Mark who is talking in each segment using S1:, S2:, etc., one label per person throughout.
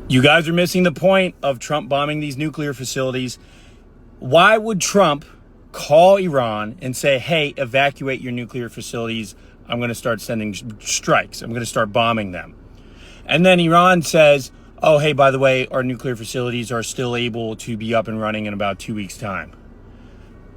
S1: You guys are missing the point of Trump bombing these nuclear facilities. Why would Trump call Iran and say, hey, evacuate your nuclear facilities? I'm going to start sending strikes. I'm going to start bombing them. And then Iran says, oh, hey, by the way, our nuclear facilities are still able to be up and running in about 2 weeks' time.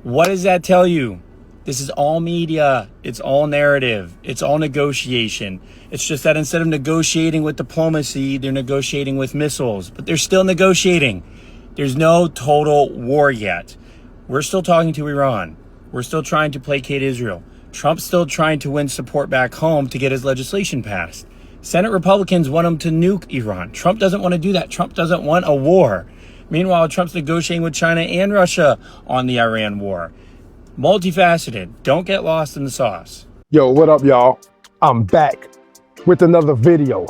S1: What does that tell you? This is all media. It's all narrative. It's all negotiation. It's just that instead of negotiating with diplomacy, they're negotiating with missiles. But they're still negotiating. There's no total war yet. We're still talking to Iran. We're still trying to placate Israel. Trump's still trying to win support back home to get his legislation passed. Senate Republicans want him to nuke Iran. Trump doesn't want to do that. Trump doesn't want a war. Meanwhile, Trump's negotiating with China and Russia on the Iran war. Multifaceted. Don't get lost in the sauce.
S2: Yo, what up, y'all? I'm back with another video.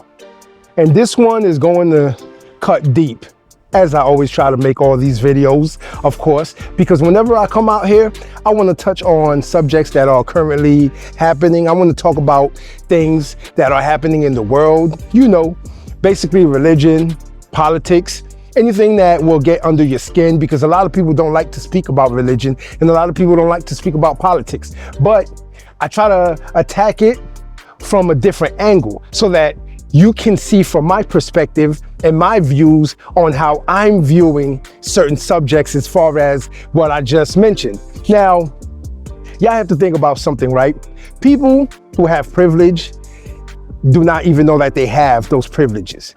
S2: And this one is going to cut deep, as I always try to make all these videos, of course, because whenever I come out here, I want to touch on subjects that are currently happening. I want to talk about things that are happening in the world, you know, basically religion, politics, anything that will get under your skin, because a lot of people don't like to speak about religion and a lot of people don't like to speak about politics. But I try to attack it from a different angle so that you can see from my perspective and my views on how I'm viewing certain subjects as far as what I just mentioned. Now, y'all have to think about something, right? People who have privilege do not even know that they have those privileges.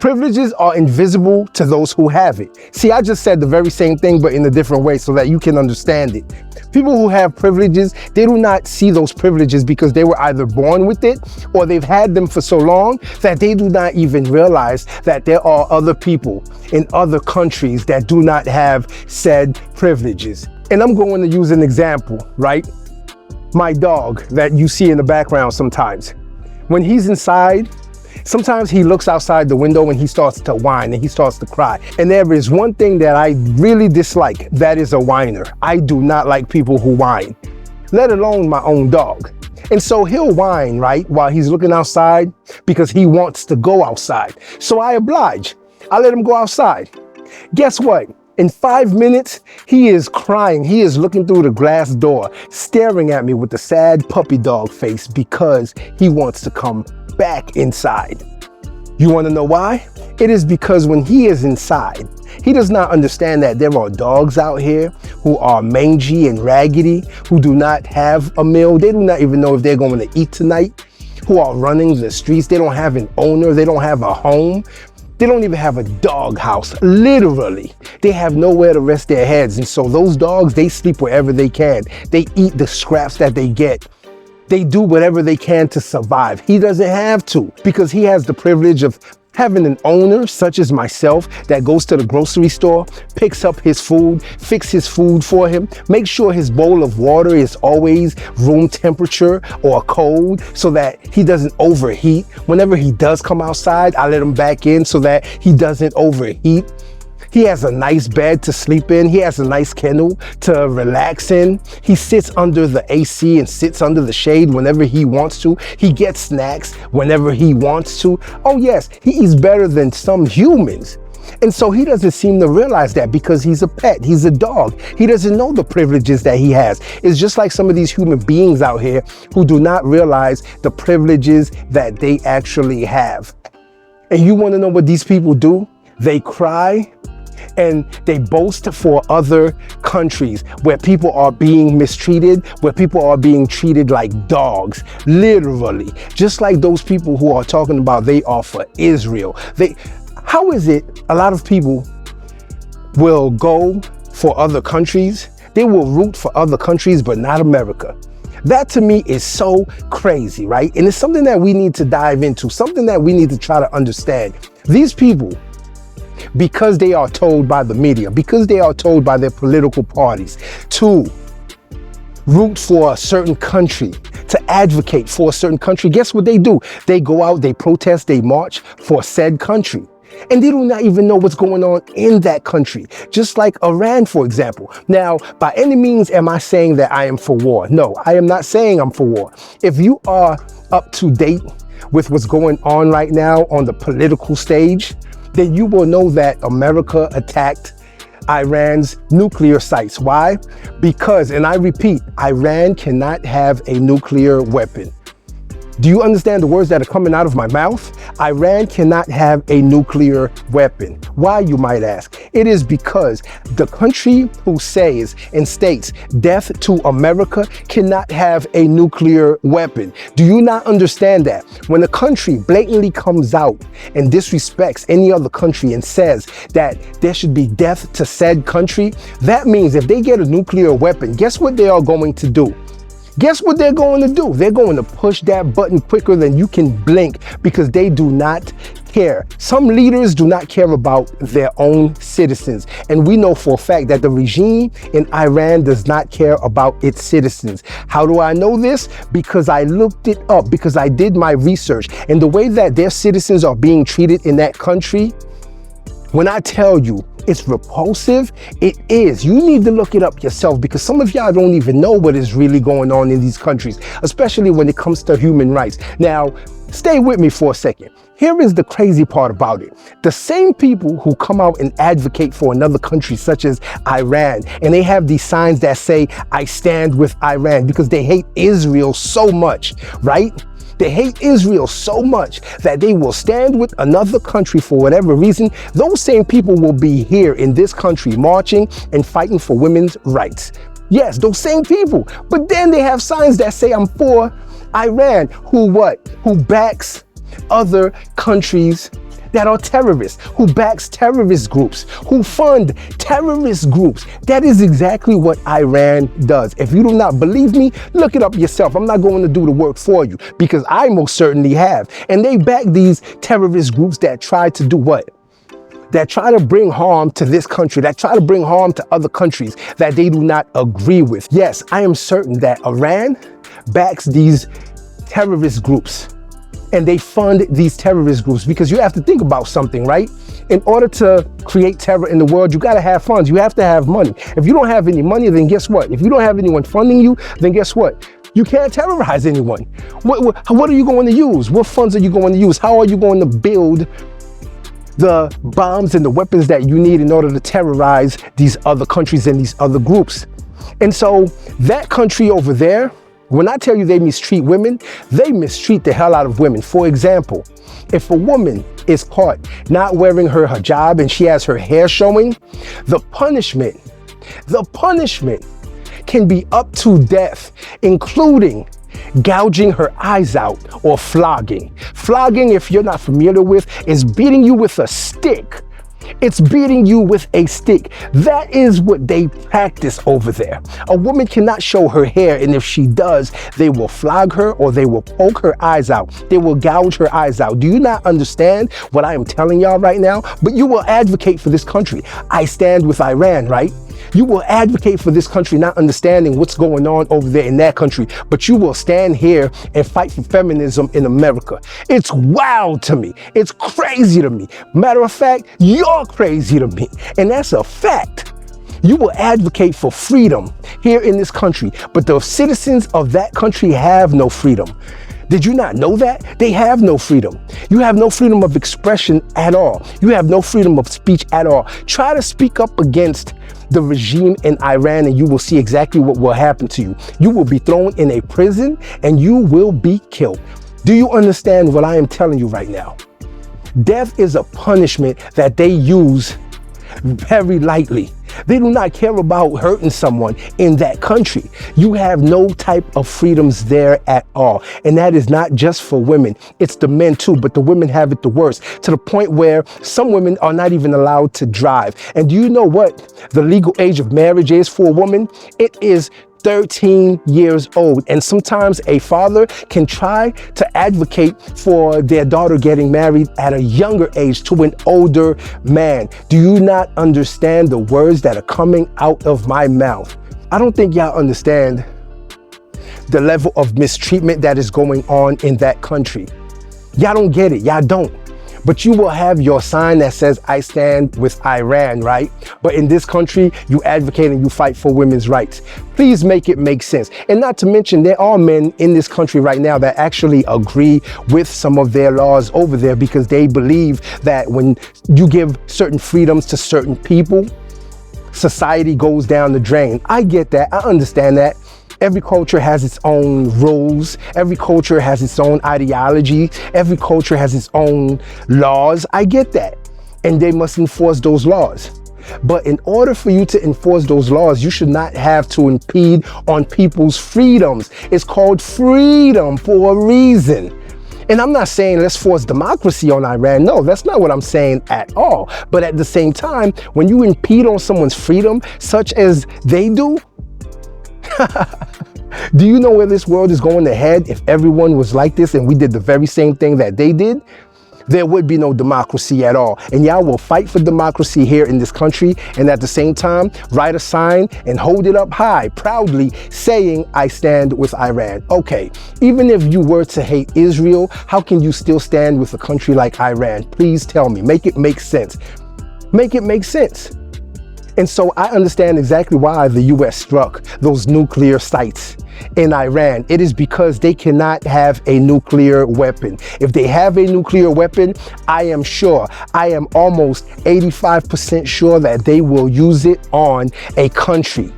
S2: Privileges are invisible to those who have it. See, I just said the very same thing, but in a different way so that you can understand it. People who have privileges, they do not see those privileges because they were either born with it or they've had them for so long that they do not even realize that there are other people in other countries that do not have said privileges. And I'm going to use an example, right? My dog that you see in the background sometimes. When he's inside, sometimes he looks outside the window and he starts to whine and he starts to cry. And there is one thing that I really dislike, that is a whiner. I do not like people who whine, let alone my own dog. And so he'll whine, right, while he's looking outside because he wants to go outside. So I oblige. I let him go outside. Guess what? In 5 minutes, he is crying. He is looking through the glass door, staring at me with a sad puppy dog face because he wants to come back inside. You want to know why? It is because when he is inside, he does not understand that there are dogs out here who are mangy and raggedy, who do not have a meal. They do not even know if they're going to eat tonight, who are running the streets. They don't have an owner. They don't have a home. They don't even have a dog house. Literally, they have nowhere to rest their heads. And so those dogs, they sleep wherever they can. They eat the scraps that they get. They do whatever they can to survive. He doesn't have to, because he has the privilege of having an owner such as myself that goes to the grocery store, picks up his food, fix his food for him, make sure his bowl of water is always room temperature or cold so that he doesn't overheat. Whenever he does come outside, I let him back in so that he doesn't overheat. He has a nice bed to sleep in. He has a nice kennel to relax in. He sits under the AC and sits under the shade whenever he wants to. He gets snacks whenever he wants to. Oh yes, he eats better than some humans. And so he doesn't seem to realize that because he's a pet, he's a dog. He doesn't know the privileges that he has. It's just like some of these human beings out here who do not realize the privileges that they actually have. And you want to know what these people do? They cry and they boast for other countries where people are being mistreated, where people are being treated like dogs, literally. Just like those people who are talking about they are for Israel. How is it a lot of people will go for other countries? They will root for other countries, but not America. That to me is so crazy, right? And it's something that we need to dive into, something that we need to try to understand. These people, because they are told by the media, because they are told by their political parties to root for a certain country, to advocate for a certain country, guess what they do? They go out, they protest, they march for said country. And they do not even know what's going on in that country. Just like Iran, for example. Now, by any means am I saying that I am for war? No, I am not saying I'm for war. If you are up to date with what's going on right now on the political stage, then you will know that America attacked Iran's nuclear sites. Why? Because, and I repeat, Iran cannot have a nuclear weapon. Do you understand the words that are coming out of my mouth? Iran cannot have a nuclear weapon. Why, you might ask? It is because the country who says and states death to America cannot have a nuclear weapon. Do you not understand that? When a country blatantly comes out and disrespects any other country and says that there should be death to said country, that means if they get a nuclear weapon, guess what they are going to do? Guess what they're going to do? They're going to push that button quicker than you can blink because they do not care. Some leaders do not care about their own citizens. And we know for a fact that the regime in Iran does not care about its citizens. How do I know this? Because I looked it up, because I did my research. And the way that their citizens are being treated in that country, when I tell you it's repulsive, it is. You need to look it up yourself because some of y'all don't even know what is really going on in these countries, especially when it comes to human rights. Now, stay with me for a second. Here is the crazy part about it. The same people who come out and advocate for another country such as Iran, and they have these signs that say, I stand with Iran, because they hate Israel so much, right? They hate Israel so much that they will stand with another country for whatever reason. Those same people will be here in this country marching and fighting for women's rights. Yes, those same people. But then they have signs that say I'm for Iran, who backs other countries that are terrorists, who backs terrorist groups, who fund terrorist groups. That is exactly what Iran does. If you do not believe me, look it up yourself. I'm not going to do the work for you because I most certainly have. And they back these terrorist groups that try to do what? That try to bring harm to this country, that try to bring harm to other countries that they do not agree with. Yes, I am certain that Iran backs these terrorist groups. And they fund these terrorist groups because you have to think about something, right? In order to create terror in the world, you got to have funds. You have to have money. If you don't have any money, then guess what? If you don't have anyone funding you, then guess what? You can't terrorize anyone. What are you going to use? What funds are you going to use? How are you going to build the bombs and the weapons that you need in order to terrorize these other countries and these other groups? And so that country over there, when I tell you they mistreat women, they mistreat the hell out of women. For example, if a woman is caught not wearing her hijab and she has her hair showing, the punishment can be up to death, including gouging her eyes out or flogging. Flogging, if you're not familiar with, is beating you with a stick. It's beating you with a stick. That is what they practice over there. A woman cannot show her hair, and if she does, they will flog her or they will poke her eyes out. They will gouge her eyes out. Do you not understand what I am telling y'all right now? But you will advocate for this country. I stand with Iran, right? You will advocate for this country, not understanding what's going on over there in that country, but you will stand here and fight for feminism in America. It's wild to me. It's crazy to me. Matter of fact, you're crazy to me. And that's a fact. You will advocate for freedom here in this country, but the citizens of that country have no freedom. Did you not know that? They have no freedom. You have no freedom of expression at all. You have no freedom of speech at all. Try to speak up against the regime in Iran and you will see exactly what will happen to you. You will be thrown in a prison and you will be killed. Do you understand what I am telling you right now? Death is a punishment that they use very lightly. They do not care about hurting someone in that country. You have no type of freedoms there at all. And that is not just for women. It's the men too, but the women have it the worst, to the point where some women are not even allowed to drive. And do you know what the legal age of marriage is for a woman? It is 13 years old. And sometimes a father can try to advocate for their daughter getting married at a younger age to an older man. Do you not understand the words that are coming out of my mouth? I don't think y'all understand the level of mistreatment that is going on in that country. Y'all don't get it. Y'all don't. But you will have your sign that says, I stand with Iran, right? But in this country, you advocate and you fight for women's rights. Please make it make sense. And not to mention, there are men in this country right now that actually agree with some of their laws over there because they believe that when you give certain freedoms to certain people, society goes down the drain. I get that. I understand that. Every culture has its own rules. Every culture has its own ideology. Every culture has its own laws. I get that. And they must enforce those laws. But in order for you to enforce those laws, you should not have to impede on people's freedoms. It's called freedom for a reason. And I'm not saying let's force democracy on Iran. No, that's not what I'm saying at all. But at the same time, when you impede on someone's freedom, such as they do, do you know where this world is going to head if everyone was like this and we did the very same thing that they did? There would be no democracy at all. And y'all will fight for democracy here in this country and at the same time write a sign and hold it up high, proudly saying, I stand with Iran. Okay, even if you were to hate Israel, how can you still stand with a country like Iran? Please tell me, make it make sense. Make it make sense. And so I understand exactly why the US struck those nuclear sites in Iran. It is because they cannot have a nuclear weapon. If they have a nuclear weapon, I am almost 85% sure that they will use it on a country.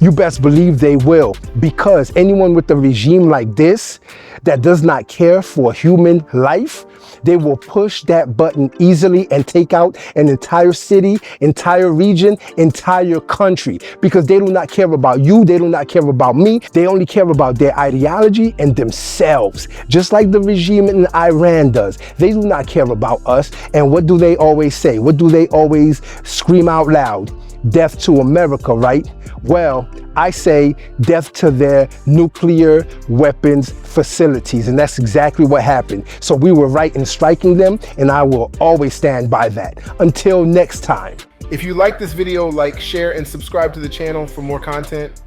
S2: You best believe they will, because anyone with a regime like this that does not care for human life, they will push that button easily and take out an entire city, entire region, entire country, because they do not care about you. They do not care about me. They only care about their ideology and themselves, just like the regime in Iran does. They do not care about us. And what do they always say? What do they always scream out loud? Death to America, right? Well, I say death to their nuclear weapons facilities. And that's exactly what happened. So we were right in striking them, and I will always stand by that. Until next time.
S3: If you like this video, like, share, and subscribe to the channel for more content.